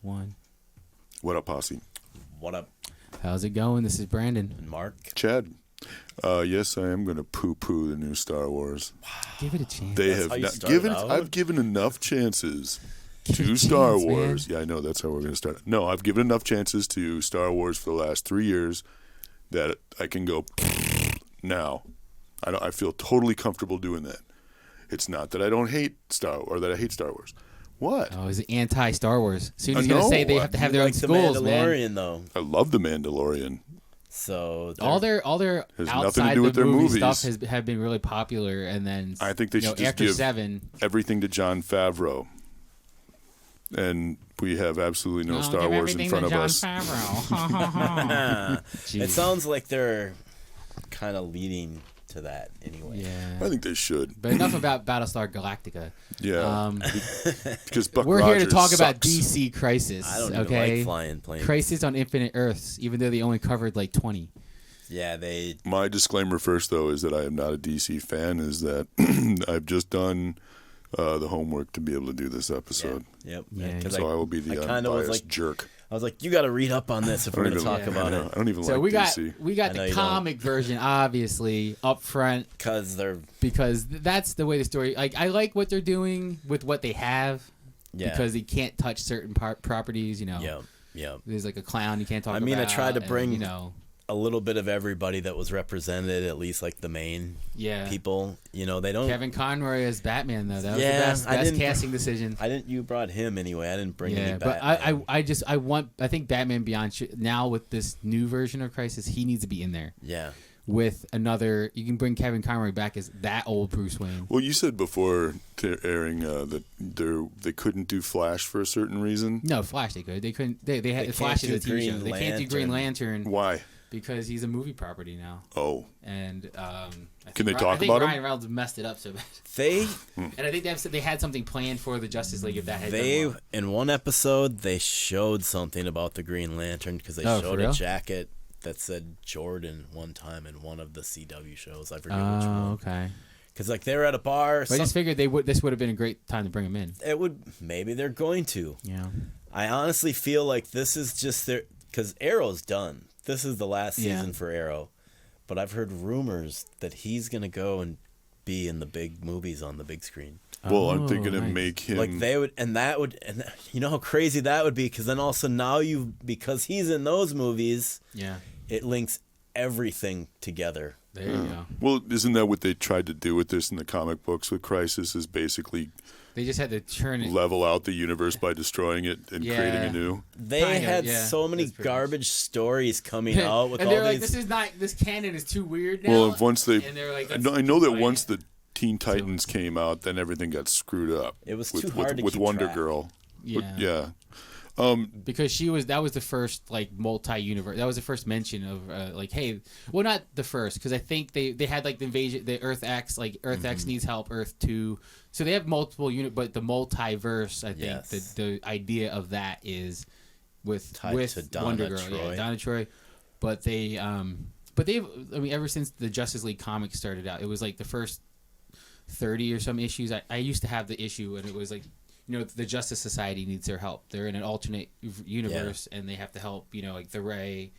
One. What up, posse? What up, How's it going? This is Brandon. and Mark? Chad. Yes, I am going to poo-poo the new Star Wars. Give it a chance. They That's have how you not started given. out? I've given enough chances Give it to a Star chance, man. Wars. Yeah, I know that's how we're going to start. No, I've given enough chances to Star Wars for the last 3 years that I can go now. I feel totally comfortable doing that. It's not that I don't hate that I hate Star Wars. What? Oh, is it anti-Star Wars? Soon as I he's going to know. say they have to have their own Like the schools, man. Mandalorian, though. I love the Mandalorian. So All their Has nothing to outside do with the their movie movies. stuff have been really popular, and then I think they should just after give 7. everything to Jon Favreau, and we have absolutely no Star Wars in front of us. it sounds like they're kind of leading to that anyway. Yeah. I think they should. But enough about Battlestar Galactica. Yeah, because Buck We're Rogers here to talk about sucks. DC Crisis. I don't even okay? like flying planes. Crisis on Infinite Earths, even though they only covered like 20. Yeah, they. My disclaimer first, though, is that I am not a DC fan. Is that I've just done the homework to be able to do this episode. Yep. Yeah. 'Cause So I will be the I kinda was unbiased like- jerk. I was like, you got to read up on this if we're going to talk about I it, don't even So like we got DC. we got I know the you don't. comic version, obviously, up front. because they're Because that's the way the story. Like I like what they're doing with what they have. yeah. Because they can't touch certain properties. You know, yeah. there's like a clown you can't talk I about. mean, I tried to and, bring- you know, A little bit of everybody that was represented, at least like the main yeah. people. You know, they don't. Kevin Conroy as Batman though. That was Yeah, the best, I best didn't- casting decision. You brought him anyway. I didn't bring Yeah, any but Batman. I think Batman Beyond now with this new version of Crisis, he needs to be in there Yeah. with another. You can bring Kevin Conroy back as that old Bruce Wayne. Well, you said before airing that they couldn't do Flash for a certain reason. No, Flash they could. They couldn't. They had can't Flash is do a TV show. Green They can't do Green Lantern Why? because he's a movie property now. Oh, And Can they I talk think about Ryan him? Reynolds messed it up so bad. They And I think they had something planned for the Justice League if that had they done well. in one episode they showed something about the Green Lantern because they Oh, for showed a real? jacket that said Jordan one time in one of the CW shows. I forget which Oh, one. okay. Because like they were at a bar. But I just figured this would have been a great time to bring him in. It would maybe they're going to. Yeah. I honestly feel like this is just their because Arrow's done. This is the last Yeah. season for Arrow, but I've heard rumors that he's gonna go and be in the big movies on the big screen. well, I'm Oh, thinking to nice. make him. Like they would, and you know how crazy that would be because then also now because he's in those movies, Yeah. it links everything together. There you go. well, isn't that what they tried to do with this in the comic books with Crisis? Is basically They just had to turn it. level out the universe by destroying it and Yeah. creating a new. They Kinda, had yeah, so many that's pretty garbage stories coming out with and all they're like, these. this canon is too weird now. Well, if once they, and they're like, I know that "Let's once keep the Teen Titans came out, then everything got screwed up. It was with, too hard to with keep Wonder track. Girl. Yeah. Yeah. because that was the first like multi-universe. That was the first mention of like, hey, well, not the first because I think they had like the invasion, the Earth X, like Earth X needs help, Earth 2. So they have multiple but the multiverse. I think Yes. the idea of that is with Tied to Donna Wonder Girl, Troy. yeah, Donna Troy. But they've I mean ever since the Justice League comics started out, it was like the first 30 or some issues. I used to have the issue and it was like, you know, the Justice Society needs their help. They're in an alternate universe and they have to help, you know, like the Ray,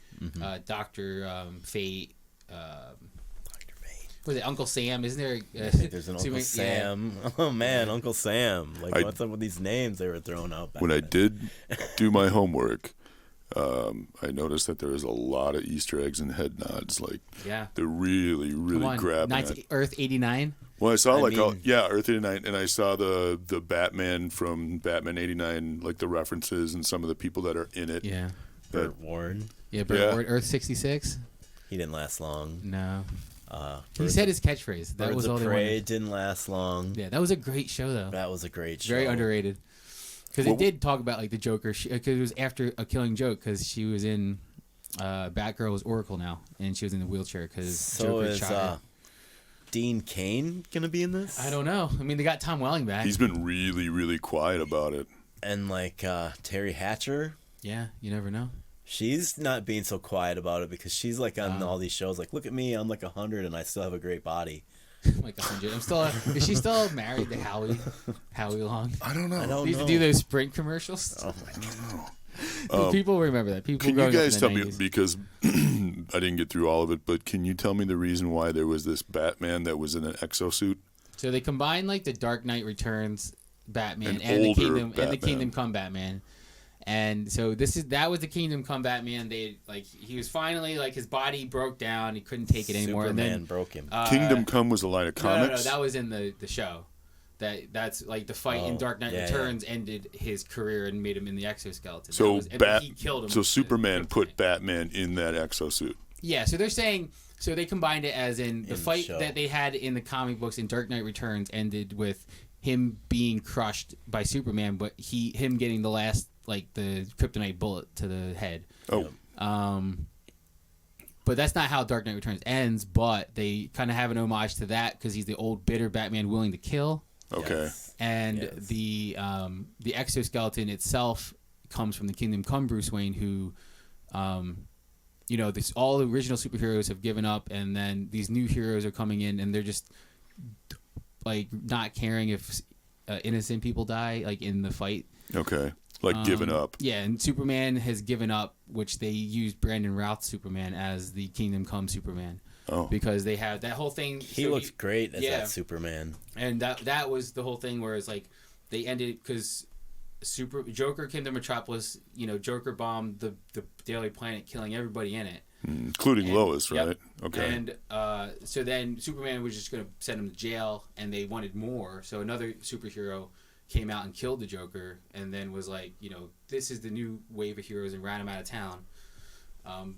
Dr. Fate, Dr. Fate. was it Uncle Sam? Isn't there I think there's an Uncle Superman- Sam. Oh man, Uncle Sam. Like I- what's up with these names they were throwing out back When I then? did do my homework, I noticed that there was a lot of Easter eggs and head nods. Like Yeah. they're really, Come really on. grabbing it. Earth 89. Well, I saw I like mean- Earth 89, and I saw the Batman from Batman 89, like the references and some of the people that are in it. Yeah. Burt Ward. Yeah, but Yeah. Earth 66? He didn't last long. No. He Birds said his catchphrase. That Birds was all of they Prey wanted. didn't last long. Yeah, that was a great show though. That was a great show. Very underrated. Because Well- it did talk about like the Joker. Because it was after a Killing Joke. Because she was in Batgirl was Oracle now, and she was in the wheelchair because So Joker is shot her. Dean Cain gonna be in this? I don't know. I mean, they got Tom Welling back. He's been really, really quiet about it. And like Terry Hatcher, Yeah, you never know. she's not being so quiet about it because she's like on all these shows. Like, look at me, I'm like 100 and I still have a great body. Like 100. I'm still. Is she still married to Howie Long? I don't know. I don't They used know. to do those Sprint commercials. Oh my People remember that. People Can you growing up in guys the tell me, 90s. because I didn't get through all of it, but can you tell me the reason why there was this Batman that was in an exosuit? So they combined like the Dark Knight Returns Batman An and the older Kingdom and the Batman. Kingdom Come Batman. And so that was the Kingdom Come Batman. He was finally like his body broke down. He couldn't take it anymore. Superman And then broke him. Kingdom Come was a line of No, comics? that was in the show. That's like the fight in Oh, Dark Knight yeah, Returns ended his carear and made him in the exoskeleton. So he killed him. So with Superman kryptonite. put Batman in that exosuit. Yeah, so they're saying so they combined it as in the the fight show. that they had in the comic books in Dark Knight Returns ended with him being crushed by Superman, but him getting the last like the kryptonite bullet to the head. Oh, But that's not how Dark Knight Returns ends. But they kind of have an homage to that because he's the old bitter Batman willing to kill, okay. Yes. and Yes. the exoskeleton itself comes from the Kingdom Come Bruce Wayne, who, all the original superheroes have given up, and then these new heroes are coming in, and they're just like not caring if innocent people die, like in the fight. Okay. Like giving up. Yeah, and Superman has given up, which they used Brandon Routh's Superman as the Kingdom Come Superman. Oh. Because they have that whole thing. He so looks great as yeah. that Superman. And that was the whole thing where it's like they ended because Joker came to Metropolis. Joker bombed the Daily Planet, killing everybody in it. Including And- Lois, yep. right? Okay. And so then Superman was just going to send him to jail, and they wanted more. So another superhero came out and killed the Joker, and then was like, this is the new wave of heroes, and ran him out of town.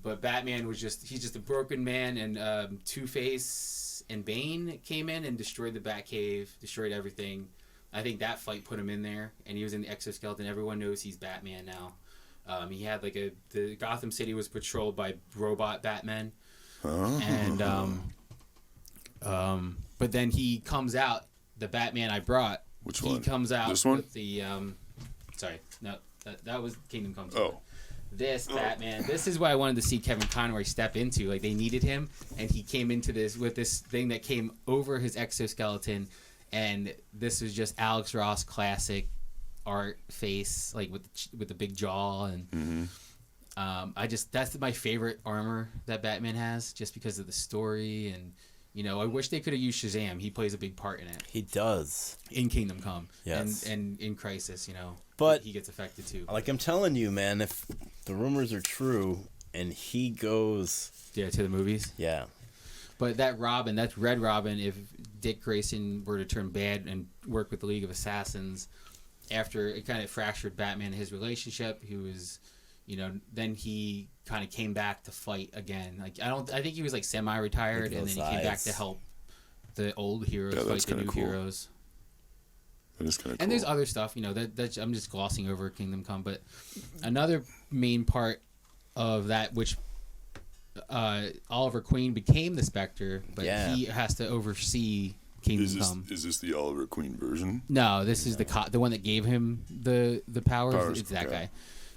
But Batman he's just a broken man, and Two-Face and Bane came in and destroyed the Batcave, destroyed everything. I think that fight put him in there, and he was in the exoskeleton. Everyone knows he's Batman now. He had the Gotham City was patrolled by robot Batmen, and but then he comes out, the Batman I brought. Which he one? comes out This one? with the sorry, no, that was Kingdom Come. Oh. This Batman, this is what I wanted to see Kevin Conroy step into. Like they needed him, and he came into this with this thing that came over his exoskeleton, and this was just Alex Ross classic art face, like with the big jaw, and that's my favorite armor that Batman has, just because of the story, and I wish they could have used Shazam. He plays a big part in it. He does. In Kingdom Come, Yes. and in Crisis, But- he gets affected too. Like I'm telling you, man, if the rumors are true and he goes, Yeah, to the movies. yeah, But that's Red Robin. If Dick Grayson were to turn bad and work with the League of Assassins, after it kind of fractured Batman and his relationship, he was, then he kind of came back to fight again. Like I think he was like semi-retired, Like and then those he came back eyes. to help the old heroes Yeah, fight that's the new kinda cool. heroes. That is kind of cool. And there's other stuff, that I'm just glossing over Kingdom Come. But another main part of that, which Oliver Queen became the Spectre, but Yeah. he has to oversee Kingdom Come. Is this the Oliver Queen version? No, this is the one that gave him the powers. Powers, It's that okay. guy.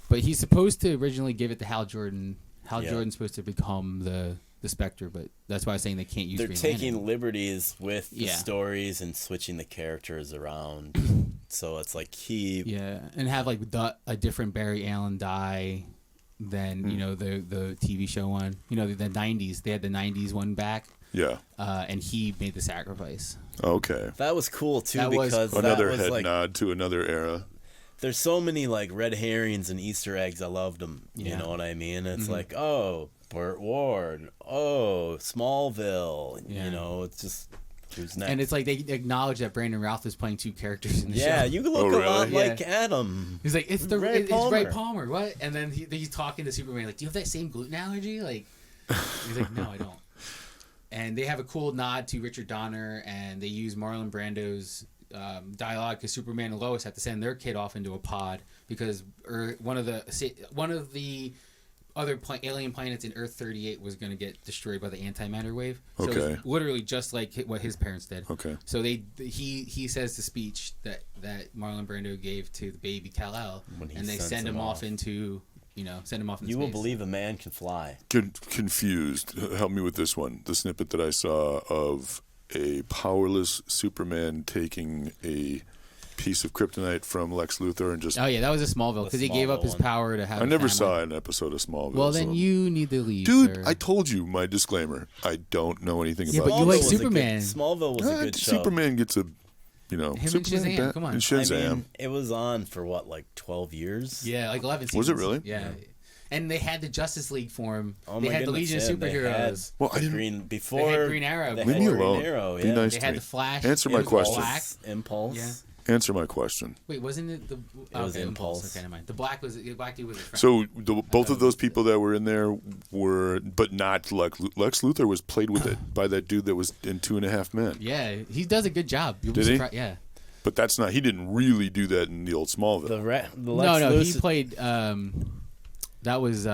But he's supposed to originally give it to Hal Jordan. Hal Yeah. Jordan's supposed to become the Spectre, but that's why I was saying they can't use they're Green taking Lantern. liberties with the Yeah. stories and switching the characters around. So it's like Yeah, and have like a different Barry Allen die than the TV show one. The 90s. They had the 90s one back, Yeah. and he made the sacrifice. Okay. that was cool too That was because Another that was head like nod to another era. there's so many like red herrings and Easter eggs. I loved them. Yeah. You know what I mean? It's Mm-hmm. like, oh, Burt Ward, oh, Smallville. Yeah. It's just who's next? And it's like they acknowledge that Brandon Routh is playing two characters in the show. yeah, you look Oh, a lot really? like Adam. He's like, it's Ray it's Ray Palmer. Palmer. What? And then he's talking to Superman like, do you have that same gluten allergy? Like, he's like, no, I don't. And they have a cool nod to Richard Donner, and they use Marlon Brando's dialogue because Superman and Lois have to send their kid off into a pod because one of the other alien planets in Earth 38 was going to get destroyed by the antimatter wave. So Okay. it's literally just like what his parents did. Okay. So he says the speech that Marlon Brando gave to the baby Kal-El, When he and they sends send him him off off. into send him off into You will space. believe a man can fly. Confused. Help me with this one. The snippet that I saw of a powerless Superman taking a piece of kryptonite from Lex Luthor and just. Oh yeah, that was a Smallville because he gave up his Smallville one. power to have. I a never family. saw an episode of Smallville. Well, then so- you need to leave, Dude, sir. I told you my disclaimer. I don't know anything Yeah, about but you like was a good- Superman. Smallville was a good show. Superman gets a, Him and Superman Shazam, come on. And I Shazam. mean, it was on for what, like 12 years? Yeah, like 11 seasons. Was it really? Yeah. And they had the Justice League form. Oh They my had the goodness, Legion of yeah, they Superheroes. Well, I the didn't- Green before They had Green Arrow. They Leave had me Green alone. Arrow, Be yeah. nice They to had me. the Flash. Answer It my was question. Black. Impulse. Yeah. Answer my question. Wait, wasn't it the? It was okay, Impulse. Okay, never mind. The black dude was his friend. So both of those people that were in there were, but not Lex Luthor was played with it by that dude that was in 2.5 Men. Yeah, he does a good job. You'll be Did he? surprised. Yeah. But that's not. He didn't really do that in the old Smallville. The Lex No, he Luthor- played. That was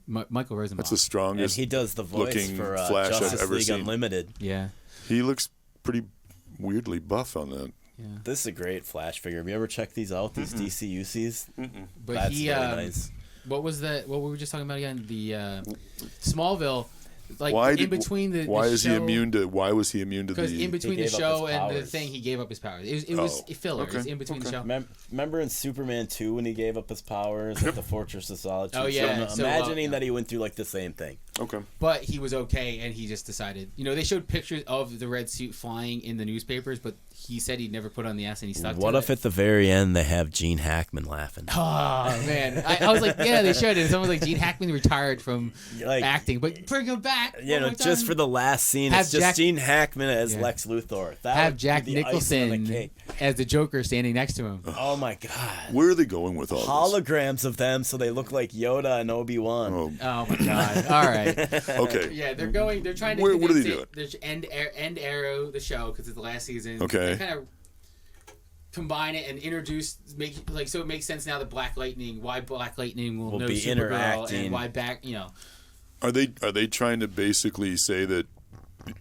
Michael Rosenbaum. That's the and strongest. he does the voice looking for Flash I've Justice ever League seen. Unlimited. Yeah. He looks pretty weirdly buff on that. Yeah. This is a great Flash figure. Have you ever checked these out? These DC UCs? But That's he. really nice. What was that? What we were just talking about again? The Smallville. Like Why in did- between the. Why the is he show, immune to? Why was he immune to Because the? in between the gave up show his and the powers. thing, he gave up his powers. It was Oh, filler. It was okay, in between the okay. show. Remember in Superman 2 when he gave up his powers at the Fortress of Solitude? Oh, yeah. So So, imagining that he went through like the same thing. Okay. But he was okay, and he just decided. You know, they showed pictures of the red suit flying in the newspapers, but he said he'd never put on the S, and he stuck What to if it. at the very end they have Gene Hackman laughing? Oh man, I was like, yeah, they showed it. Someone was like, Gene Hackman retired from Like- acting, but bring him back. You know, one more just time. for the last scene, Have it's just Jack- Gene Hackman as Yeah. Lex Luthor. That have would Jack be the icing on the Nicholson cake. as the Joker standing next to him. Oh my god. Where are they going with all this? Holograms of them so they look like Yoda and Obi-Wan. Oh, Oh my god! All right. okay. Yeah, they're going. They're trying to. What are they say- doing? There's end Arrow the show because it's the last season. Okay. They kind of combine it and introduce so it makes sense now that Black Lightning, why Black Lightning will know be Supergirl interacting. and why back Are they trying to basically say that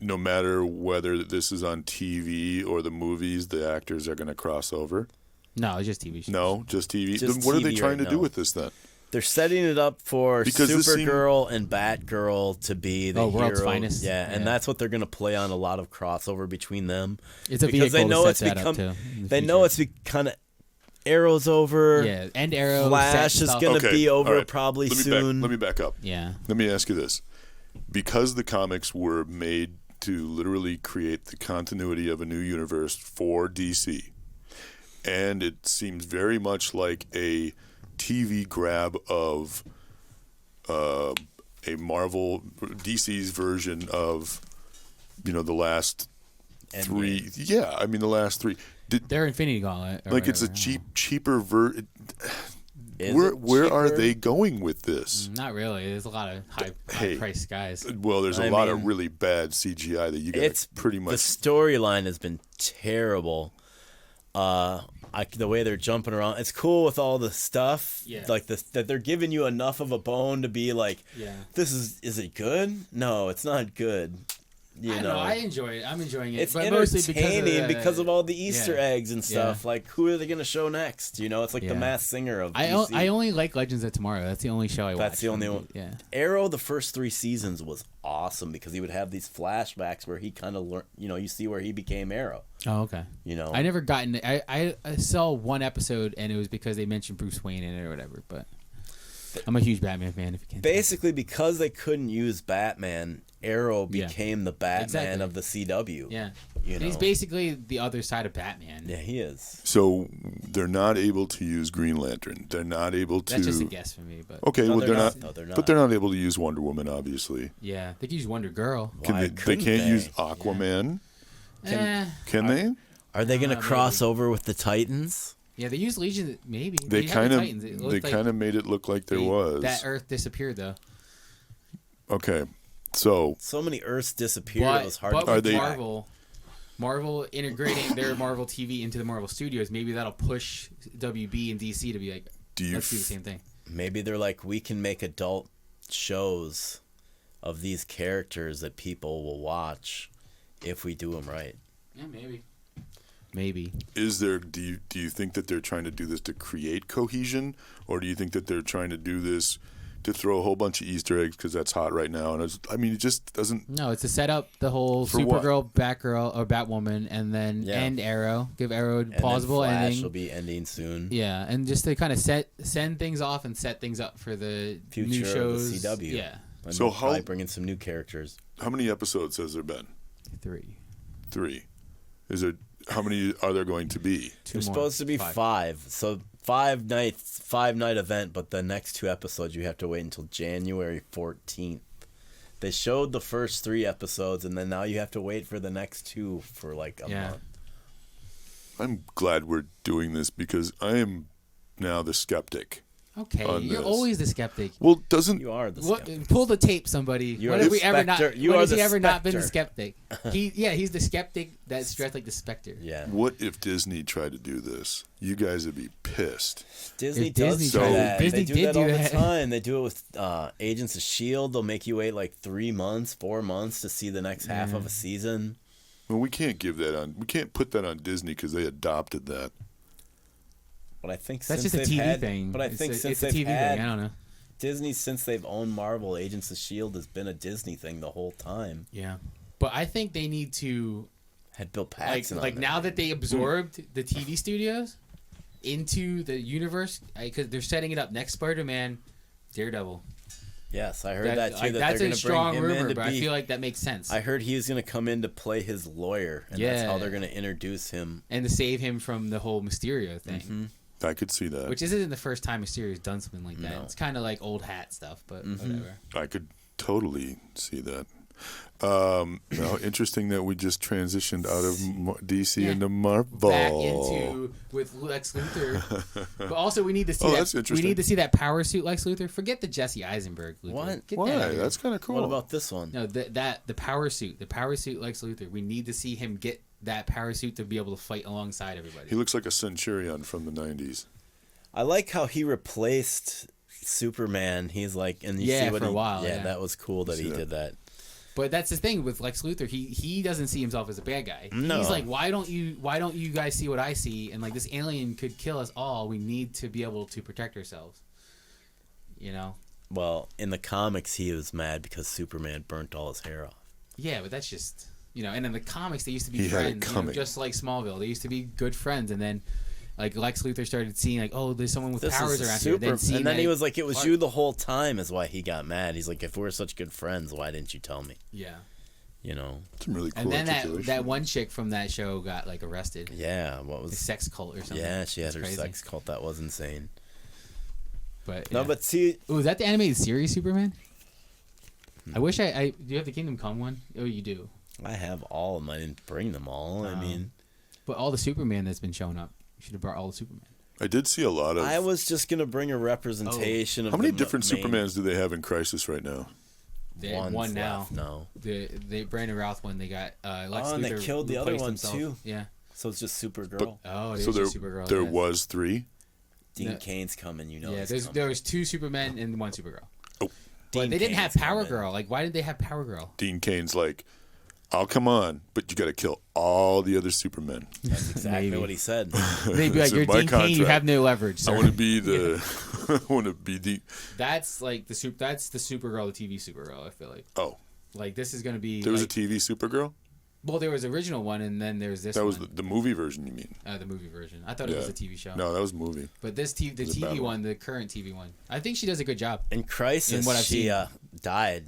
no matter whether this is on TV or the movies, the actors are going to cross over? No, it's just TV shows. No, just TV. Just Then what are they TV trying right to do now. with this then? They're setting it up for Because this seemed- Supergirl and Batgirl to be the World's hero. Finest. Yeah, and Yeah. that's what they're going to play on, a lot of crossover between them. It's a because vehicle they know to it's set that become up too. in the they future. know it's kind of Arrow's over. yeah, end Arrow. Flash set is stuff. going to Okay, be over all right. probably Let me soon. let me back up. Yeah. Let me ask you this. Because the comics were made to literally create the continuity of a new universe for DC, and it seems very much like a TV grab of a Marvel, DC's version of, the last Endgame. three. Yeah, I mean the last three. They're Infinity Gauntlet. or Like it's a whatever. cheaper version. Is Where it are cheaper? they going with this? Not really. There's a lot of high Hey. priced guys. Well, there's a I lot of mean, really bad CGI that you got It's pretty The much. storyline has been terrible. The way they're jumping around, it's cool with all the stuff. Yeah. Like that they're giving you enough of a bone to be like, Yeah. this is it good? No, it's not good. You I know, I enjoy it. I'm enjoying it. it's but mostly entertaining because of all the yeah. Easter eggs and stuff. Yeah. Like, who are they going to show next? You know, it's like the Yeah. Masked Singer of I DC. only like Legends of Tomorrow. That's the only show I watch. That's the only one. Yeah. Arrow, the first 3 seasons was awesome because he would have these flashbacks where he kind of learned. You know, you see where he became Arrow. Oh, okay. You know, I never gotten. I saw one episode and it was because they mentioned Bruce Wayne in it or whatever. But I'm a huge Batman fan. If you can't. basically because they couldn't use Batman, Arrow Yeah. became the Batman Exactly. of the CW. Yeah. You And he's know? basically the other side of Batman. Yeah, he is. So they're not able to use Green Lantern. They're not able to. That's just a guess for me, but Okay, No, well they're not. No, they're not. But they're not able to use Wonder Woman, obviously. yeah, they could use Wonder Girl. Why They couldn't can't they? use Aquaman. Can they? Are they going to maybe. cross over with the Titans? Yeah, they use Legion. Maybe They have the kind of. Titans. It They looked like kind of made it look like there was. that Earth disappeared though. Okay, so So many Earths disappeared. It was hard but to with they- Marvel integrating their Marvel TV into the Marvel Studios, maybe that'll push WB and DC to be like, do you let's do the same thing. Maybe they're like, we can make adult shows of these characters that people will watch if we do them right. Yeah, maybe. Maybe. is there? Do you think that they're trying to do this to create cohesion, or do you think that they're trying to do this to throw a whole bunch of Easter eggs because that's hot right now. And it just doesn't. No, it's to set up the whole For what? Supergirl, Batgirl, or Batwoman, and then end Arrow. Give Arrow a And plausible then Flash ending. will be ending soon. Yeah, and just to kind of send things off and set things up for the Future new of the shows. CW. Yeah, And So they'll probably how- bring in some new characters. How many episodes has there been? 3. 3. Is it? How many are there going to be? 2 There's more. supposed to be 5. So 5 night event, but the next 2 episodes you have to wait until January 14th. They showed the first 3 episodes, and then now you have to wait for the next 2 for like a Yeah. month. I'm glad we're doing this because I am now the skeptic. Okay, on you're this. always the skeptic. Well, doesn't You are the What, skeptic. pull the tape, somebody. You When are have the we ever not? specter. You when are has the he ever not been the specter. skeptic? He's the skeptic that's dressed like the specter. Yeah. what if Disney tried to do this? You guys would be pissed. Disney If does Disney do tried- that. Disney They do did that do all that. the time. They do it with Agents of S.H.I.E.L.D. They'll make you wait like 3 months, 4 months to see the next half of a season. Well, we can't give that on. We can't put that on Disney because they adopted that. But I think That's since just a they've TV had, thing. But I It's think a, since it's a they've TV had thing. I don't know. Disney, since they've owned Marvel, Agents of S.H.I.E.L.D. has been a Disney thing the whole time. Yeah, but I think they need to Had Bill like Paxton on there. now that they absorbed the TV studios into the universe because they're setting it up next Spider-Man, Daredevil. Yes, I heard that too. Like, That that's they're a going to bring strong him in rumor, to but I be. feel like that makes sense. I heard he was going to come in to play his lawyer, and that's how Yeah. they're going to introduce him. and to save him from the whole Mysterio thing, Mm-hmm. I could see that. which isn't the first time Mysterio's done something like that. No. It's kind of like old hat stuff, but Mm-hmm. whatever. I could totally see that. Now, interesting that we just transitioned out of DC Yeah. into Marvel. Back into with Lex Luthor, but also we need to see Oh, that. that's interesting. We need to see that power suit Lex Luthor. Forget the Jesse Eisenberg Luthor. What? Get Why? that out of here. That's kind of cool. What about this one? No, the power suit, Lex Luthor. We need to see him get that power suit to be able to fight alongside everybody. He looks like a Centurion from the 90s. I like how he replaced Superman. He's like, and you Yeah, see what for a he, while, Yeah, yeah. that was cool that See he that? did that. But that's the thing with Lex Luthor. He doesn't see himself as a bad guy. No. He's like, why don't you guys see what I see? And like this alien could kill us all. We need to be able to protect ourselves. You know? Well, in the comics, he was mad because Superman burnt all his hair off. Yeah, but that's just and in the comics they used to be He had it friends, coming. just like Smallville. They used to be good friends, and then like Lex Luthor started seeing like, oh, there's someone with This powers is around super. here. Seeing And then he that- was like, "It was Clark- you the whole time," is why he got mad. He's like, "If we're such good friends, why didn't you tell me?" Yeah. You know? Some really cool And then articulation. that one chick from that show got like arrested. Yeah. What A was? sex cult or something. Yeah, she had It's her crazy. sex cult. That was insane. But No, yeah. but see, Oh, is that the animated series Superman? Hmm. I wish I do you have the Kingdom Come one? Oh, you do. I have all of them. I didn't bring them all. I mean, But all the Superman that's been showing up, you should have brought all the Superman. I did see a lot of. I was just gonna bring a representation of How many the different main Supermans do they have in Crisis right now? They have ones one now. left now. The Brandon Routh one they got Lex Oh, and they Luthor killed the other replaced one, himself. too. Yeah. So it's just Supergirl. Oh, So there, Supergirl. there yeah. was 3. Dean No. Kane's coming. You know. Yeah, he's coming. there was 2 Supermen and 1 Supergirl. Oh. But Dean they didn't have Kane's Power coming. Girl. Like, why did they have Power Girl? Dean Kane's like, I'll come on, but you got to kill all the other Supermen. That's exactly Maybe. what he said. They'd be like, It's in "You're my Dean Kane. You contract. have no leverage, sir." I want to be the. I want to be the. That's like That's the Supergirl, the TV Supergirl. I feel like. Oh, Like this is gonna be. there was a like, TV Supergirl. Well, there was the original one, and then there's this. That was one. the movie version. You mean? The movie version. I thought it was Yeah. a TV show. No, that was a movie. But the was a bad TV one. one, the current TV one, I think she does a good job. In Crisis, In what I've she seen. died.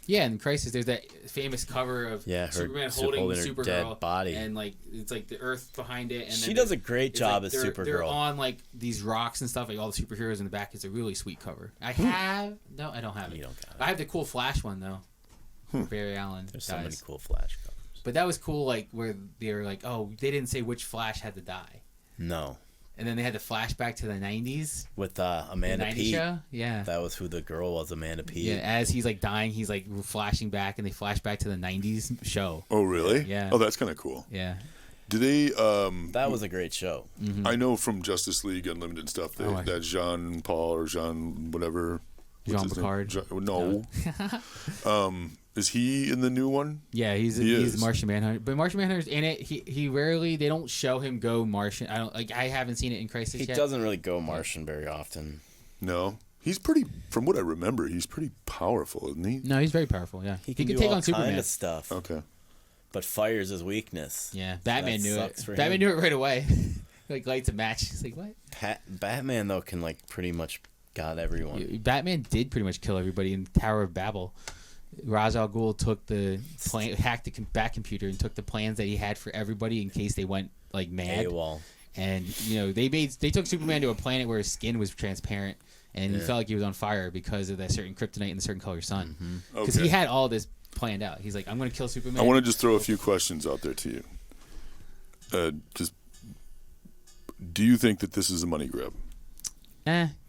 Yeah, in Crisis, there's that famous cover of Yeah, her Superman holding holding her Supergirl dead body. and like it's like the Earth behind it. And She then does a there's- great it's job like as They're Supergirl. on like these rocks and stuff, like all the superheroes in the back. It's a really sweet cover. I Hmm. have no, I don't have it. You don't got it. I have the cool Flash one though. Barry Allen There's so many dies. cool Flash covers. But that was cool, like where they were like, oh, they didn't say which Flash had to die, No, and then they had to flashback to the '90s. with The Amanda 90s Peet. show, yeah. That was who the girl was, Amanda Peet. Yeah, as he's like dying, he's like flashing back, and they flash back to the '90s show. Oh, really? Yeah. Oh, that's kind of cool. Yeah, Do they? That was a great show. I know from Justice League Unlimited stuff Oh, I- that Jean Paul or Jean whatever. what's Jean his name? Picard? No. Is he in the new one? yeah, he's He is. Martian Manhunter, but Martian Manhunter's in it. He rarely they don't show him go Martian. I haven't seen it in Crisis He yet. doesn't really go Martian very often. No. He's pretty, from what I remember, he's pretty powerful, isn't he? No, he's very powerful. Yeah, He can do take all on Superman. kind of stuff, Okay. but fire's his weakness. Yeah, Batman that knew sucks it. for Batman him. knew it right away. Like lights a match. He's like, what? Batman though can like pretty much got everyone. Batman did pretty much kill everybody in Tower of Babel. Ra's al Ghul took hacked the back computer and took the plans that he had for everybody in case they went like mad. AWOL. And they took Superman to a planet where his skin was transparent and he felt like he was on fire because of that certain kryptonite and the certain color sun. Because he had all this planned out. He's like, I'm going to kill Superman. I want to just throw a few questions out there to you. Do you think that this is a money grab?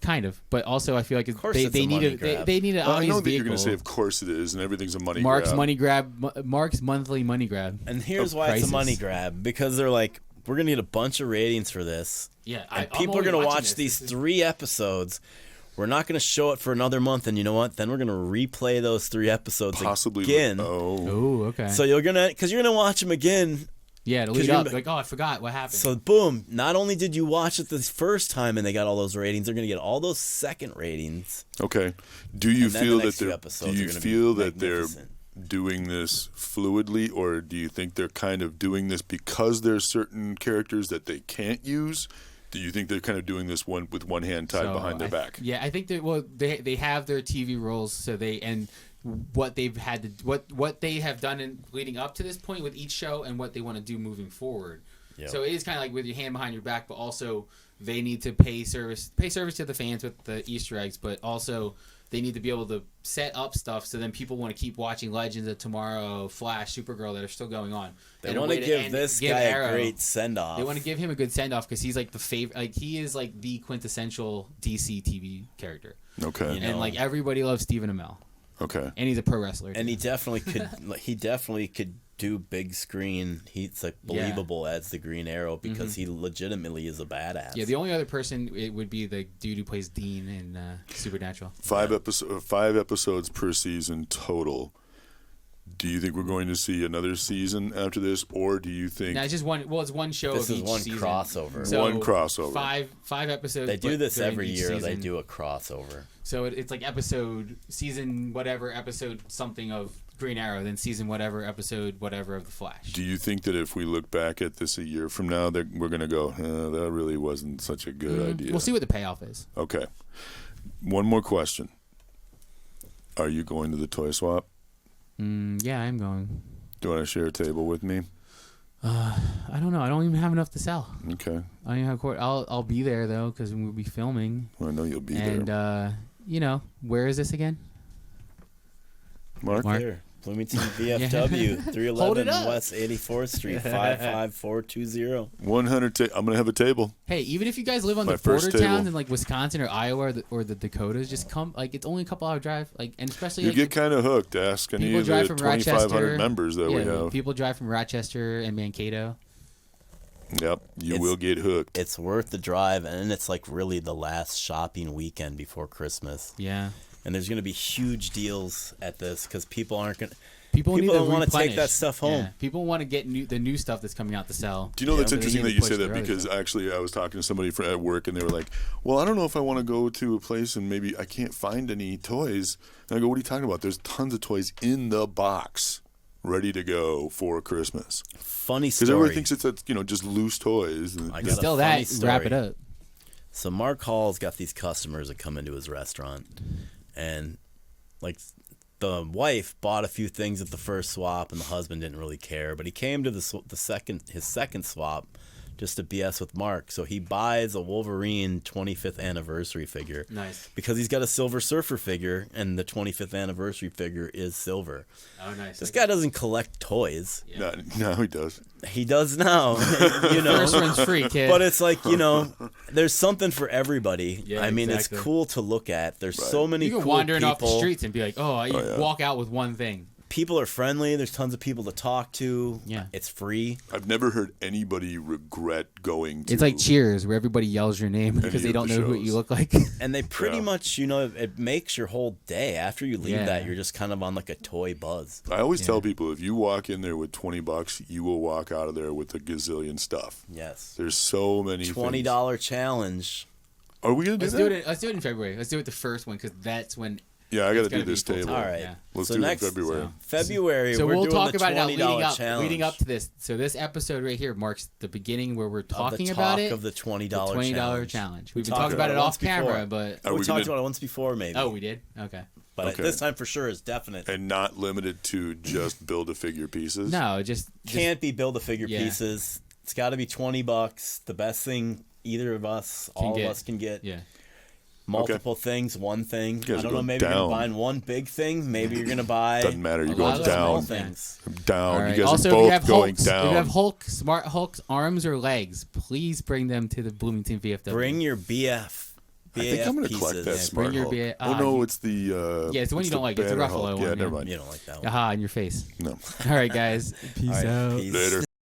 Kind of, but also I feel like course they it's a need money a grab. they need an I obvious know that vehicle. you're going to say, of course it is, and everything's a money Mark's grab. money grab. Mark's monthly money grab. And here's of why it's crisis. a money grab, because they're like, we're gonna get a bunch of ratings for this. Yeah, And people are gonna watch these 3 episodes. We're not gonna show it for another month, and you know what? Then we're gonna replay those 3 episodes Possibly. again. Oh, okay. So you're gonna watch them again. yeah, to 'cause lead you're up. gonna- Like, oh, I forgot what happened. So boom! Not only did you watch it the first time and they got all those ratings, they're gonna get all those second ratings. Okay. Do you And then feel the that next few they're episodes do are you gonna be feel that they're magnificent. doing this fluidly, or do you think they're kind of doing this because there's certain characters that they can't use? Do you think they're kind of doing this with one hand tied So, behind their back? Yeah, I think they have their TV roles, so and what they've had to what they have done in leading up to this point with each show and what they want to do moving forward. Yep. So it is kind of like with your hand behind your back, but also they need to pay service to the fans with the Easter eggs, but also they need to be able to set up stuff so then people want to keep watching Legends of Tomorrow, Flash, Supergirl that are still going on. They And a want way to give end- this give guy Arrow- a great send off. They want to give him a good send off because he's like the favorite. Like he is like the quintessential DC TV character, Okay. You know. and like everybody loves Stephen Amell, Okay. and he's a pro wrestler. And too. he definitely could do big screen. He's like Yeah. believable as the Green Arrow because he legitimately is a badass. Yeah, the only other person it would be the dude who plays Dean in Supernatural. 5 episodes per season total. Do you think we're going to see another season after this, or do you think Now it's just one. Well, it's one show This of is each one season. crossover. So One crossover? Five episodes. They do but this during every each year. They season. do a crossover. So it's like season whatever episode something of Green Arrow, then season whatever episode whatever of the Flash. Do you think that if we look back at this a year from now, that we're going to go, that really wasn't such a good idea? We'll see what the payoff is. Okay. One more question. Are you going to the toy swap? Yeah, I'm going. Do you want to share a table with me? I don't know. I don't even have enough to sell. Okay. I don't even have court. I'll be there though because we'll be filming. Well, I know you'll be And there. where is this again? Mark? Here, Bloomington VFW, Hold 311 it up. West 84th Street, 55420. 100. I'm going to have a table. Hey, even if you guys live on My the first border table. towns in like Wisconsin or Iowa or the Dakotas, just come. Like it's only a couple hour drive. Like and especially You like, get kind of hooked. Ask any people of drive the from 2,500 Rochester. members that we have. People drive from Rochester and Mankato. Yep. You It's- will get hooked. It's worth the drive, and it's like really the last shopping weekend before Christmas. Yeah. And there's going to be huge deals at this because people aren't going to. People People need don't to wanna take replenish. that stuff home. Yeah. People want to get the new stuff that's coming out to sell. Do you know that's So they interesting need that to you push say that their other because stuff. actually I was talking to somebody at work and they were like, well, I don't know if I want to go to a place and maybe I can't find any toys. And I go, what are you talking about? There's tons of toys in the box ready to go for Christmas. Funny Because story. everybody thinks it's just loose toys. And I got Still a funny that wrap it story. up. So Mark Hall's got these customers that come into his restaurant, and like the wife bought a few things at the first swap, and the husband didn't really care. But he came to his second swap just to BS with Mark. So he buys a Wolverine 25th anniversary figure. Nice. Because he's got a Silver Surfer figure, and the 25th anniversary figure is silver. Oh, nice. This guy doesn't collect toys. No, he does. He does now, First one's free, kid. But it's like, there's something for everybody. Yeah, I mean, exactly. it's cool to look at. There's so many you can cool wandering people. off the streets and be like, yeah. walk out with one thing. People are friendly. There's tons of people to talk to. Yeah. It's free. I've never heard anybody regret going to. It's like Cheers, where everybody yells your name because they of don't the know who shows. you look like. And they pretty much, it makes your whole day. After you leave Yeah. that, you're just kind of on like a toy buzz. I always tell people if you walk in there with $20, you will walk out of there with a gazillion stuff. Yes. There's so many things. $20 challenge. Are we gonna do Let's that? do it. Let's do it in February. Let's do it the first one because that's when. Yeah, I got to It's do gotta be this full table. time. All right. Yeah. Let's So do next- it in February. February, So we're we'll doing talk the about it now $20 challenge. leading up to this. So this episode right here marks the beginning where we're of the talking talk about it. of the $20 the $20 challenge. challenge. We We've been talked talking about it once off camera, before. but Are We we talked gonna- about it once before, maybe. oh, we did. Okay. But Okay. this time for sure is definite. And not limited to just build-a-figure pieces. No, just Can't be build-a-figure Yeah. pieces. It's got to be $20. The best thing either of us, all get. of us can get. yeah. Multiple things, one thing. guys I are don't know. going Maybe you're down. gonna buy one big thing. Maybe you're gonna buy Doesn't matter. You're A lot going of small down. things. Down. All right. You guys Also, are if you both have going Hulks, down. if you have Hulk, Smart Hulk's arms or legs, please bring them to the Bloomington VFW. Bring your BF. I think I'm going to pieces. collect that Yeah, Smart bring your Hulk. BA Oh, no, you- it's the... Yeah, it's the one you don't like. It's the Banner Ruffalo Hulk. one, Yeah, yeah. never mind. You don't like that one. Aha, in your face. No. All right, guys. Peace All right, out. peace. Later.